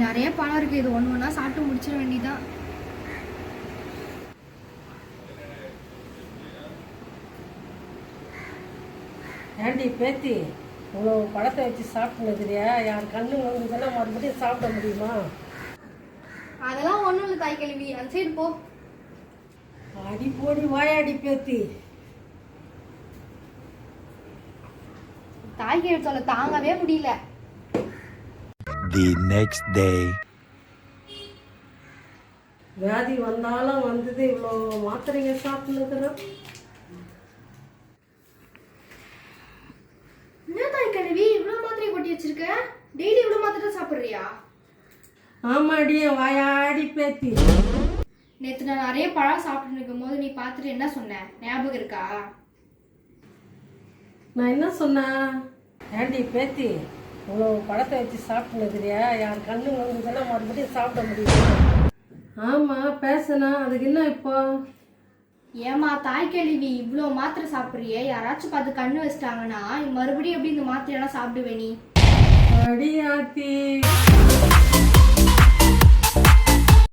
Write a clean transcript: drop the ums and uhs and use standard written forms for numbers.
நிறைய பழம் இருக்கு, இது ஒன்று ஒன்றா சாப்பிட்டு முடிச்சிட வேண்டியதான். ஏண்டி பேத்தி, இவ்வளோ பழத்தை வச்சு சாப்பிட்டுனுக்குறியா? யார் கண்ணு வந்ததெல்லாம் மறுபடியும் சாப்பிட முடியுமா? அதெல்லாம் ஒன்றும் இல்லை தாய் கேள்வி, அந்த சைடு போ. அடி போடி வாயாடி பேத்தி. தாய் கேள்வி சொல்ல தாங்கவே முடியல. The next day. வியாதி வந்தாலும் வந்தது இவ்வளோ மாத்திரைங்க சாப்பிட்டுனுக்குறோம். என்ன தாய் கேள்வி இவ்வளோ மாத்திரை கொட்டி வச்சிருக்க? டெய்லி இவ்வளோ மாத்திரை சாப்பிட்றியா? ஆமாடி வாயாடி பேத்தி. நேற்று நான் நிறைய பழம் சாப்பிட்டு இருக்கும் போது நீ பார்த்துட்டு என்ன சொன்ன, ஞாபகம் இருக்கா? நான் என்ன சொன்னேன்? ஏண்டி பேத்தி, இவ்வளோ பழத்தை வச்சு சாப்பிட்டுனுக்குறியா? யார் கண்ணு வந்ததெல்லாம் மறுபடியும் சாப்பிட முடியுமா? ஆமாம் பேசுனா, அதுக்கு என்ன இப்போ? ஏமா தாய் கேள்வி இவ்வளோ மாத்திரை சாப்பிட்றியே, யாராச்சும் பார்த்து கண்ணு வச்சிட்டாங்கன்னா மறுபடியும் எப்படி இந்த மாத்திரையெல்லாம் சாப்பிடுவே நீ? அடி ஆத்தி.